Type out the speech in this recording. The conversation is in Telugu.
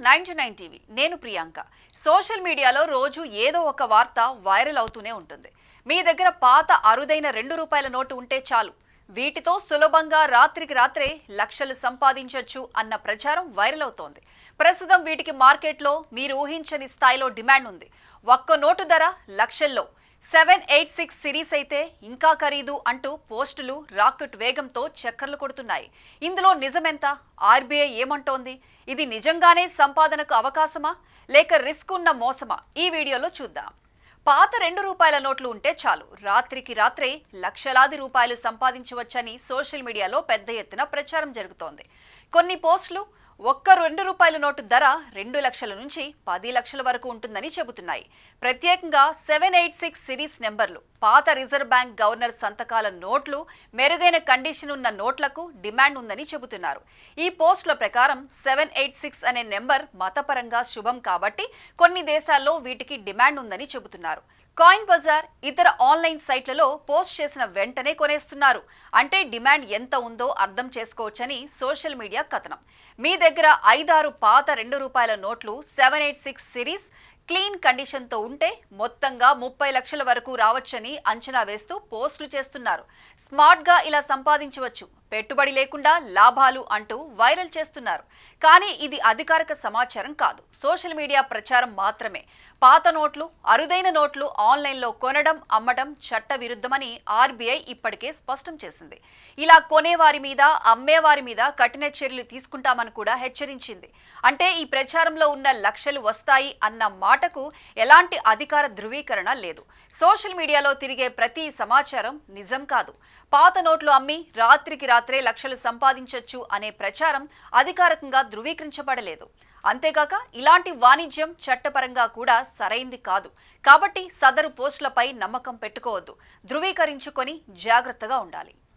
99 టీవీ. నేను ప్రియాంక. సోషల్ మీడియాలో రోజు ఏదో ఒక వార్త వైరల్ అవుతూనే ఉంటుంది. మీ దగ్గర పాత అరుదైన ₹2 నోటు ఉంటే చాలు, వీటితో సులభంగా రాత్రికి రాత్రే లక్షలు సంపాదించొచ్చు అన్న ప్రచారం వైరల్ అవుతోంది. ప్రస్తుతం వీటికి మార్కెట్లో మీరు ఊహించని స్థాయిలో డిమాండ్ ఉంది. ఒక్క నోటు ధర లక్షల్లో. 786 సిరీస్ అయితే ఇంకా ఖరీదు అంటూ పోస్టులు రాకెట్ వేగంతో చక్కర్లు కొడుతున్నాయి. ఇందులో నిజమెంత? ఆర్బీఐ ఏమంటోంది? ఇది నిజంగానే సంపాదనకు అవకాశమా లేక రిస్క్ ఉన్న మోసమా? ఈ వీడియోలో చూద్దాం. పాత ₹2 నోట్లు ఉంటే చాలు, రాత్రికి రాత్రే లక్షలాది రూపాయలు సంపాదించవచ్చని సోషల్ మీడియాలో పెద్ద ఎత్తున ప్రచారం జరుగుతోంది. కొన్ని పోస్టులు ఒక్క ₹2 నోటు ధర 2 లక్షల నుంచి 10 లక్షల వరకు ఉంటుందని చెబుతున్నాయి. ప్రత్యేకంగా 786 సిరీస్ నెంబర్లు, పాత రిజర్వ్ బ్యాంక్ గవర్నర్ సంతకాల నోట్లు, మెరుగైన కండిషన్ ఉన్న నోట్లకు డిమాండ్ ఉందని చెబుతున్నారు. ఈ పోస్టుల ప్రకారం 786 అనే నెంబర్ మతపరంగా శుభం కాబట్టి కొన్ని దేశాల్లో వీటికి డిమాండ్ ఉందని చెబుతున్నారు. కాయిన్ బజార్, ఇతర ఆన్లైన్ సైట్లలో పోస్ట్ చేసిన వెంటనే కొనేస్తున్నారు. అంటే డిమాండ్ ఎంత ఉందో అర్థం చేసుకోవచ్చని సోషల్ మీడియా కథనం. మీ దగ్గర 5-6 పాత ₹2 నోట్లు 786 సిరీస్ క్లీన్ కండిషన్తో ఉంటే మొత్తంగా 30 లక్షల వరకు రావచ్చని అంచనా వేస్తూ పోస్టులు చేస్తున్నారు. స్మార్ట్గా ఇలా సంపాదించవచ్చు, పెట్టుబడి లేకుండా లాభాలు అంటూ వైరల్ చేస్తున్నారు. కానీ ఇది అధికారిక సమాచారం కాదు, సోషల్ మీడియా ప్రచారం మాత్రమే. పాత నోట్లు, అరుదైన నోట్లు ఆన్లైన్లో కొనడం, అమ్మడం చట్ట విరుద్ధమని ఆర్బీఐ ఇప్పటికే స్పష్టం చేసింది. ఇలా కొనేవారి మీద, అమ్మేవారి మీద కఠిన చర్యలు తీసుకుంటామని కూడా హెచ్చరించింది. అంటే ఈ ప్రచారంలో ఉన్న లక్షలు వస్తాయి అన్న మాటకు ఎలాంటి అధికార ధృవీకరణ లేదు. సోషల్ మీడియాలో తిరిగే ప్రతి సమాచారం నిజం కాదు. పాత నోట్లు అమ్మి రాత్రికి రాత్రే లక్షలు సంపాదించొచ్చు అనే ప్రచారం అధికారికంగా ధృవీకరించబడలేదు. అంతేకాక ఇలాంటి వాణిజ్యం చట్టపరంగా కూడా సరైంది కాదు. కాబట్టి సదరు పోస్టులపై నమ్మకం పెట్టుకోవద్దు, ధృవీకరించుకొని జాగ్రత్తగా ఉండాలి.